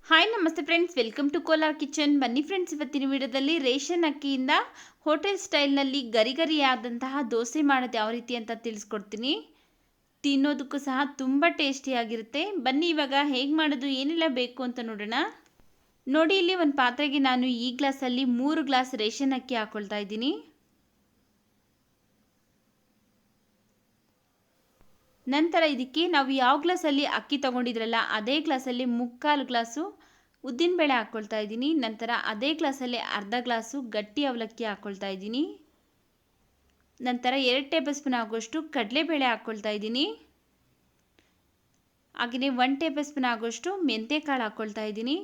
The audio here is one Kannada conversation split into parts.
ಹಾಯ್ ನಮಸ್ತೆ friends, welcome to Kolar kitchen. ಬನ್ನಿ ಫ್ರೆಂಡ್ಸ್, ಇವತ್ತಿನ ವಿಡಿಯೋದಲ್ಲಿ ರೇಷನ್ ಅಕ್ಕಿಯಿಂದ ಹೋಟೆಲ್ ಸ್ಟೈಲ್ನಲ್ಲಿ ಗರಿಗರಿಯಾದಂತಹ ದೋಸೆ ಮಾಡೋದು ಯಾವ ರೀತಿ ಅಂತ ತಿಳಿಸ್ಕೊಡ್ತೀನಿ. ತಿನ್ನೋದಕ್ಕೂ ಸಹ ತುಂಬ ಟೇಸ್ಟಿಯಾಗಿರುತ್ತೆ. ಬನ್ನಿ ಇವಾಗ ಹೇಗೆ ಮಾಡೋದು, ಏನೆಲ್ಲ ಬೇಕು ಅಂತ ನೋಡೋಣ. ನೋಡಿ, ಇಲ್ಲಿ ಒಂದು ಪಾತ್ರೆಗೆ ನಾನು ಈ ಗ್ಲಾಸಲ್ಲಿ 3 ಗ್ಲಾಸ್ ರೇಷನ್ ಅಕ್ಕಿ ಹಾಕ್ಕೊಳ್ತಾ ಇದ್ದೀನಿ. ನಂತರ ಇದಕ್ಕೆ ನಾವು ಯಾವ ಗ್ಲಾಸಲ್ಲಿ ಅಕ್ಕಿ ತೊಗೊಂಡಿದ್ರಲ್ಲ ಅದೇ ಗ್ಲಾಸಲ್ಲಿ 3/4 ಗ್ಲಾಸು ಉದ್ದಿನಬೇಳೆ ಹಾಕ್ಕೊಳ್ತಾ ಇದ್ದೀನಿ. ನಂತರ ಅದೇ ಗ್ಲಾಸಲ್ಲಿ ಅರ್ಧ ಗ್ಲಾಸು ಗಟ್ಟಿ ಅವಲಕ್ಕಿ ಹಾಕ್ಕೊಳ್ತಾ ಇದ್ದೀನಿ. ನಂತರ 2 ಟೇಬಲ್ ಸ್ಪೂನ್ ಆಗೋಷ್ಟು ಕಡಲೆಬೇಳೆ ಹಾಕ್ಕೊಳ್ತಾ ಇದ್ದೀನಿ. ಹಾಗೆಯೇ 1 ಟೇಬಲ್ ಸ್ಪೂನ್ ಆಗೋಷ್ಟು ಮೆಂತ್ಯಕಾಳು ಹಾಕ್ಕೊಳ್ತಾ ಇದ್ದೀನಿ.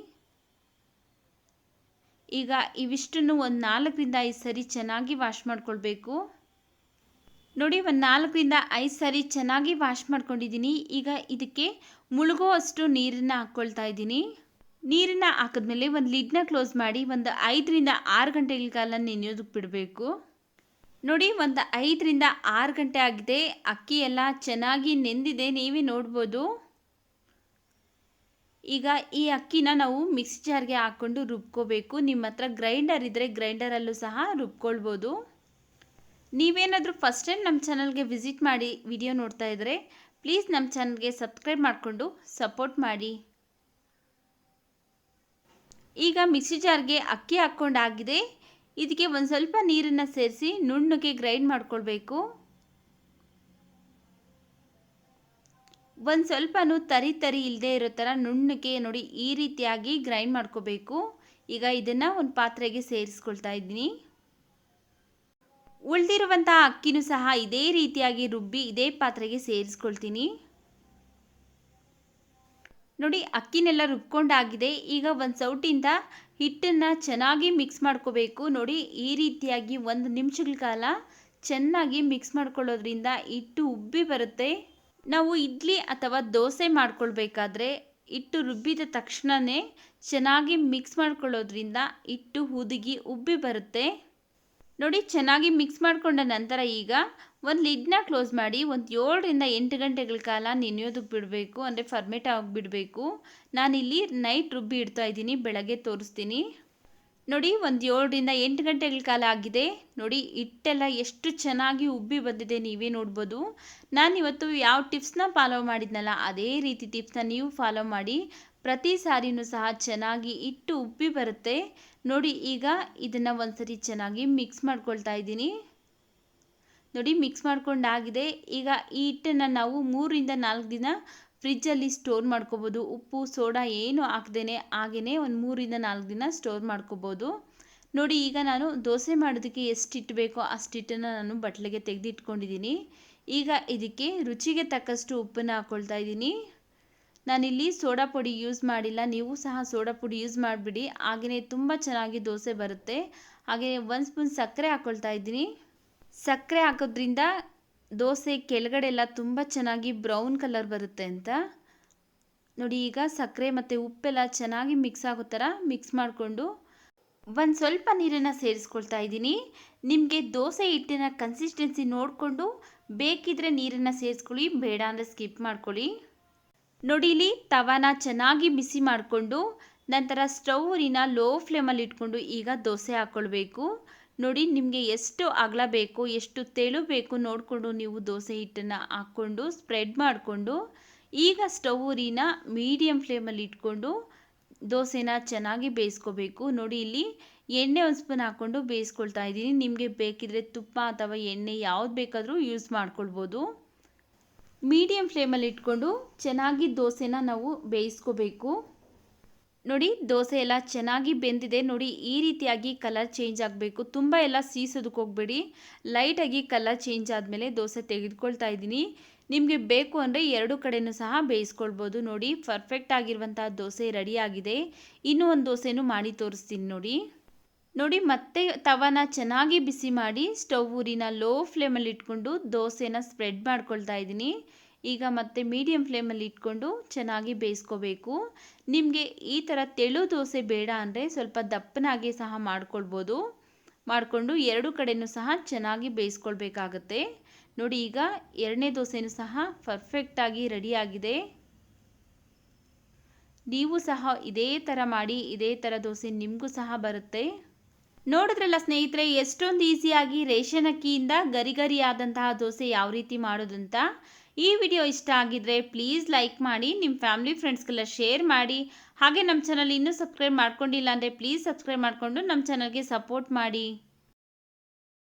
ಈಗ ಇವಿಷ್ಟನ್ನು ಒಂದು 4ರಿಂದ 5 ಸರಿ ಚೆನ್ನಾಗಿ ವಾಶ್ ಮಾಡ್ಕೊಳ್ಬೇಕು. ನೋಡಿ, ಒಂದು 4ರಿಂದ 5 ಸರಿ ಚೆನ್ನಾಗಿ ವಾಶ್ ಮಾಡ್ಕೊಂಡಿದ್ದೀನಿ. ಈಗ ಇದಕ್ಕೆ ಮುಳುಗುವಷ್ಟು ನೀರನ್ನು ಹಾಕ್ಕೊಳ್ತಾ ಇದ್ದೀನಿ. ನೀರನ್ನು ಹಾಕಿದ್ಮೇಲೆ ಒಂದು ಲಿಡ್ನ ಕ್ಲೋಸ್ ಮಾಡಿ ಒಂದು 5ರಿಂದ 6 ಗಂಟೆಗಳ ಕಾಲ ನೆನೆಯೋದಕ್ಕೆ ಬಿಡಬೇಕು. ನೋಡಿ, ಒಂದು 5ರಿಂದ 6 ಗಂಟೆ ಆಗಿದೆ. ಅಕ್ಕಿ ಎಲ್ಲ ಚೆನ್ನಾಗಿ ನೆಂದಿದೆ, ನೀವೇ ನೋಡ್ಬೋದು. ಈಗ ಈ ಅಕ್ಕಿನ ನಾವು ಮಿಕ್ಸಿ ಜಾರ್ಗೆ ಹಾಕ್ಕೊಂಡು ರುಬ್ಕೋಬೇಕು. ನಿಮ್ಮ ಹತ್ರ ಗ್ರೈಂಡರ್ ಇದ್ದರೆ ಗ್ರೈಂಡರಲ್ಲೂ ಸಹ ರುಬ್ಕೊಳ್ಬೋದು. ನೀವೇನಾದರೂ ಫಸ್ಟ್ ಟೈಮ್ ನಮ್ಮ ಚಾನಲ್ಗೆ ವಿಸಿಟ್ ಮಾಡಿ ವಿಡಿಯೋ ನೋಡ್ತಾ ಇದ್ದರೆ ಪ್ಲೀಸ್ ನಮ್ಮ ಚಾನಲ್ಗೆ ಸಬ್ಸ್ಕ್ರೈಬ್ ಮಾಡಿಕೊಂಡು ಸಪೋರ್ಟ್ ಮಾಡಿ. ಈಗ ಮಿಕ್ಸಿ ಜಾರ್ಗೆ ಅಕ್ಕಿ ಹಾಕ್ಕೊಂಡಾಗಿದೆ. ಇದಕ್ಕೆ ಒಂದು ಸ್ವಲ್ಪ ನೀರನ್ನು ಸೇರಿಸಿ ನುಣ್ಣಗೆ ಗ್ರೈಂಡ್ ಮಾಡ್ಕೊಳ್ಬೇಕು. ಒಂದು ಸ್ವಲ್ಪನೂ ತರಿ ಇಲ್ಲದೆ ಇರೋ ಥರ ನುಣ್ಣಗೆ ನೋಡಿ ಈ ರೀತಿಯಾಗಿ ಗ್ರೈಂಡ್ ಮಾಡ್ಕೋಬೇಕು. ಈಗ ಇದನ್ನು ಒಂದು ಪಾತ್ರೆಗೆ ಸೇರಿಸ್ಕೊಳ್ತಾ ಇದ್ದೀನಿ. ಉಳಿದಿರುವಂತಹ ಅಕ್ಕಿನೂ ಸಹ ಇದೇ ರೀತಿಯಾಗಿ ರುಬ್ಬಿ ಇದೇ ಪಾತ್ರೆಗೆ ಸೇರಿಸ್ಕೊಳ್ತೀನಿ. ನೋಡಿ, ಅಕ್ಕಿನೆಲ್ಲ ರುಬ್ಕೊಂಡಾಗಿದೆ. ಈಗ ಒಂದು ಸೌಟಿಂದ ಹಿಟ್ಟನ್ನು ಚೆನ್ನಾಗಿ ಮಿಕ್ಸ್ ಮಾಡ್ಕೋಬೇಕು. ನೋಡಿ, ಈ ರೀತಿಯಾಗಿ 1 ನಿಮಿಷಗಳ ಕಾಲ ಚೆನ್ನಾಗಿ ಮಿಕ್ಸ್ ಮಾಡ್ಕೊಳ್ಳೋದ್ರಿಂದ ಹಿಟ್ಟು ಉಬ್ಬಿ ಬರುತ್ತೆ. ನಾವು ಇಡ್ಲಿ ಅಥವಾ ದೋಸೆ ಮಾಡ್ಕೊಳ್ಬೇಕಾದ್ರೆ ಹಿಟ್ಟು ರುಬ್ಬಿದ ತಕ್ಷಣವೇ ಚೆನ್ನಾಗಿ ಮಿಕ್ಸ್ ಮಾಡ್ಕೊಳ್ಳೋದ್ರಿಂದ ಹಿಟ್ಟು ಹುದುಗಿ ಉಬ್ಬಿ ಬರುತ್ತೆ. ನೋಡಿ, ಚೆನ್ನಾಗಿ ಮಿಕ್ಸ್ ಮಾಡಿಕೊಂಡ ನಂತರ ಈಗ ಒಂದು ಲಿಡ್ನ ಕ್ಲೋಸ್ ಮಾಡಿ ಒಂದು 7ರಿಂದ 8 ಗಂಟೆಗಳ ಕಾಲ ನೆನೆಯೋದಕ್ಕೆ ಬಿಡಬೇಕು, ಅಂದರೆ ಫರ್ಮೇಟ್ ಆಗಿಬಿಡಬೇಕು. ನಾನಿಲ್ಲಿ ನೈಟ್ ರುಬ್ಬಿ ಇಡ್ತಾ ಇದ್ದೀನಿ, ಬೆಳಗ್ಗೆ ತೋರಿಸ್ತೀನಿ. ನೋಡಿ, ಒಂದು 7ರಿಂದ 8 ಗಂಟೆಗಳ ಕಾಲ ಆಗಿದೆ. ನೋಡಿ, ಹಿಟ್ಟೆಲ್ಲ ಎಷ್ಟು ಚೆನ್ನಾಗಿ ಉಬ್ಬಿ ಬಂದಿದೆ, ನೀವೇ ನೋಡ್ಬೋದು. ನಾನಿವತ್ತು ಯಾವ ಟಿಪ್ಸ್ನ ಫಾಲೋ ಮಾಡಿದ್ನಲ್ಲ ಅದೇ ರೀತಿ ಟಿಪ್ಸ್ನ ನೀವು ಫಾಲೋ ಮಾಡಿ. ಪ್ರತಿ ಸಾರಿನೂ ಸಹ ಚೆನ್ನಾಗಿ ಹಿಟ್ಟು ಉಬ್ಬಿ ಬರುತ್ತೆ. ನೋಡಿ, ಈಗ ಇದನ್ನು ಒಂದ್ಸರಿ ಚೆನ್ನಾಗಿ ಮಿಕ್ಸ್ ಮಾಡ್ಕೊಳ್ತಾ ಇದ್ದೀನಿ. ನೋಡಿ, ಮಿಕ್ಸ್ ಮಾಡ್ಕೊಂಡಾಗಿದೆ. ಈಗ ಈ ಹಿಟ್ಟನ್ನು ನಾವು 3ರಿಂದ 4 ದಿನ ಫ್ರಿಜ್ಜಲ್ಲಿ ಸ್ಟೋರ್ ಮಾಡ್ಕೋಬೋದು. ಉಪ್ಪು ಸೋಡಾ ಏನು ಹಾಕ್ದೇನೆ ಹಾಗೆಯೇ ಒಂದು 3ರಿಂದ 4 ದಿನ ಸ್ಟೋರ್ ಮಾಡ್ಕೋಬೋದು. ನೋಡಿ, ಈಗ ನಾನು ದೋಸೆ ಮಾಡೋದಕ್ಕೆ ಎಷ್ಟು ಹಿಟ್ಟು ಬೇಕೋ ಅಷ್ಟು ಹಿಟ್ಟನ್ನು ನಾನು ಬಟ್ಲಿಗೆ ತೆಗೆದಿಟ್ಕೊಂಡಿದ್ದೀನಿ. ಈಗ ಇದಕ್ಕೆ ರುಚಿಗೆ ತಕ್ಕಷ್ಟು ಉಪ್ಪನ್ನು ಹಾಕ್ಕೊಳ್ತಾ ಇದ್ದೀನಿ. ನಾನಿಲ್ಲಿ ಸೋಡಾ ಪುಡಿ ಯೂಸ್ ಮಾಡಿಲ್ಲ, ನೀವು ಸಹ ಸೋಡಾ ಪುಡಿ ಯೂಸ್ ಮಾಡಿಬಿಡಿ, ಹಾಗೆಯೇ ತುಂಬ ಚೆನ್ನಾಗಿ ದೋಸೆ ಬರುತ್ತೆ. ಹಾಗೆಯೇ 1 ಸ್ಪೂನ್ ಸಕ್ಕರೆ ಹಾಕ್ಕೊಳ್ತಾ ಇದ್ದೀನಿ. ಸಕ್ಕರೆ ಹಾಕೋದ್ರಿಂದ ದೋಸೆ ಕೆಳಗಡೆ ಎಲ್ಲ ತುಂಬ ಚೆನ್ನಾಗಿ ಬ್ರೌನ್ ಕಲರ್ ಬರುತ್ತೆ ಅಂತ. ನೋಡಿ, ಈಗ ಸಕ್ಕರೆ ಮತ್ತು ಉಪ್ಪೆಲ್ಲ ಚೆನ್ನಾಗಿ ಮಿಕ್ಸ್ ಆಗೋ ಥರ ಮಿಕ್ಸ್ ಮಾಡಿಕೊಂಡು ಒಂದು ಸ್ವಲ್ಪ ನೀರನ್ನು ಸೇರಿಸ್ಕೊಳ್ತಾ ಇದ್ದೀನಿ. ನಿಮಗೆ ದೋಸೆ ಹಿಟ್ಟಿನ ಕನ್ಸಿಸ್ಟೆನ್ಸಿ ನೋಡಿಕೊಂಡು ಬೇಕಿದ್ರೆ ನೀರನ್ನು ಸೇರಿಸ್ಕೊಳ್ಳಿ, ಬೇಡ ಅಂದರೆ ಸ್ಕಿಪ್ ಮಾಡ್ಕೊಳ್ಳಿ. ನೋಡಿ, ಇಲ್ಲಿ ತವಾನ ಚೆನ್ನಾಗಿ ಬಿಸಿ ಮಾಡಿಕೊಂಡು ನಂತರ ಸ್ಟವ್ನ ಲೋ ಫ್ಲೇಮಲ್ಲಿ ಇಟ್ಕೊಂಡು ಈಗ ದೋಸೆ ಹಾಕ್ಕೊಳ್ಬೇಕು. ನೋಡಿ, ನಿಮಗೆ ಎಷ್ಟು ಅಗಲ ಬೇಕು ಎಷ್ಟು ತೆಳು ಬೇಕು ನೋಡಿಕೊಂಡು ನೀವು ದೋಸೆ ಹಿಟ್ಟನ್ನು ಹಾಕ್ಕೊಂಡು ಸ್ಪ್ರೆಡ್ ಮಾಡಿಕೊಂಡು ಈಗ ಸ್ಟವ್ನ ಮೀಡಿಯಮ್ ಫ್ಲೇಮಲ್ಲಿ ಇಟ್ಕೊಂಡು ದೋಸೆನ ಚೆನ್ನಾಗಿ ಬೇಯಿಸ್ಕೋಬೇಕು. ನೋಡಿ, ಇಲ್ಲಿ ಎಣ್ಣೆ 1 ಸ್ಪೂನ್ ಹಾಕ್ಕೊಂಡು ಬೇಯಿಸ್ಕೊಳ್ತಾ ಇದ್ದೀನಿ. ನಿಮಗೆ ಬೇಕಿದ್ರೆ ತುಪ್ಪ ಅಥವಾ ಎಣ್ಣೆ ಯಾವ್ದು ಬೇಕಾದರೂ ಯೂಸ್ ಮಾಡ್ಕೊಳ್ಬೋದು. ಮೀಡಿಯಮ್ ಫ್ಲೇಮಲ್ಲಿ ಇಟ್ಕೊಂಡು ಚೆನ್ನಾಗಿ ದೋಸೆನ ನಾವು ಬೇಯಿಸ್ಕೋಬೇಕು. ನೋಡಿ, ದೋಸೆ ಎಲ್ಲ ಚೆನ್ನಾಗಿ ಬೆಂದಿದೆ. ನೋಡಿ, ಈ ರೀತಿಯಾಗಿ ಕಲರ್ ಚೇಂಜ್ ಆಗಬೇಕು, ತುಂಬ ಎಲ್ಲ ಸೀಸೋದಕ್ಕೆ ಹೋಗಬೇಡಿ. ಲೈಟಾಗಿ ಕಲರ್ ಚೇಂಜ್ ಆದಮೇಲೆ ದೋಸೆ ತೆಗೆದುಕೊಳ್ತಾ ಇದ್ದೀನಿ. ನಿಮಗೆ ಬೇಕು ಅಂದರೆ 2 ಕಡೆಯೂ ಸಹ ಬೇಯಿಸ್ಕೊಳ್ಬೋದು. ನೋಡಿ, ಪರ್ಫೆಕ್ಟ್ ಆಗಿರುವಂಥ ದೋಸೆ ರೆಡಿಯಾಗಿದೆ. ಇನ್ನೂ ಒಂದು ದೋಸೆನೂ ಮಾಡಿ ತೋರಿಸ್ತೀನಿ ನೋಡಿ. ನೋಡಿ, ಮತ್ತೆ ತವಾನ ಚೆನ್ನಾಗಿ ಬಿಸಿ ಮಾಡಿ ಸ್ಟವ್ನ ಲೋ ಫ್ಲೇಮಲ್ಲಿ ಇಟ್ಕೊಂಡು ದೋಸೆನ ಸ್ಪ್ರೆಡ್ ಮಾಡ್ಕೊಳ್ತಾ ಇದ್ದೀನಿ. ಈಗ ಮತ್ತೆ ಮೀಡಿಯಮ್ ಫ್ಲೇಮಲ್ಲಿ ಇಟ್ಕೊಂಡು ಚೆನ್ನಾಗಿ ಬೇಯಿಸ್ಕೋಬೇಕು. ನಿಮಗೆ ಈ ಥರ ತೆಳು ದೋಸೆ ಬೇಡ ಅಂದರೆ ಸ್ವಲ್ಪ ದಪ್ಪನಾಗಿ ಸಹ ಮಾಡ್ಕೊಳ್ಬೋದು. ಮಾಡಿಕೊಂಡು 2 ಕಡೆಯೂ ಸಹ ಚೆನ್ನಾಗಿ ಬೇಯಿಸ್ಕೊಳ್ಬೇಕಾಗತ್ತೆ. ನೋಡಿ, ಈಗ 2ನೇ ದೋಸೆನೂ ಸಹ ಪರ್ಫೆಕ್ಟಾಗಿ ರೆಡಿಯಾಗಿದೆ. ನೀವು ಸಹ ಇದೇ ಥರ ಮಾಡಿ, ಇದೇ ಥರ ದೋಸೆ ನಿಮಗೂ ಸಹ ಬರುತ್ತೆ. ನೋಡಿದ್ರಲ್ಲ ಸ್ನೇಹಿತರೆ, ಎಷ್ಟೊಂದು ಈಸಿಯಾಗಿ ರೇಷನ್ ಅಕ್ಕಿಯಿಂದ ಗರಿ ಗರಿಯಾದಂತಹ ದೋಸೆ ಯಾವ ರೀತಿ ಮಾಡೋದಂತ. ಈ ವಿಡಿಯೋ ಇಷ್ಟ ಆಗಿದ್ರೆ ಪ್ಲೀಸ್ ಲೈಕ್ ಮಾಡಿ, ನಿಮ್ಮ ಫ್ಯಾಮಿಲಿ ಫ್ರೆಂಡ್ಸ್ಗೆಲ್ಲ ಶೇರ್ ಮಾಡಿ. ಹಾಗೆ ನಮ್ಮ ಚಾನಲ್ ಇನ್ನೂ ಸಬ್ಸ್ಕ್ರೈಬ್ ಮಾಡ್ಕೊಂಡಿಲ್ಲ ಅಂದರೆ ಪ್ಲೀಸ್ ಸಬ್ಸ್ಕ್ರೈಬ್ ಮಾಡಿಕೊಂಡು ನಮ್ಮ ಚಾನಲ್ಗೆ ಸಪೋರ್ಟ್ ಮಾಡಿ.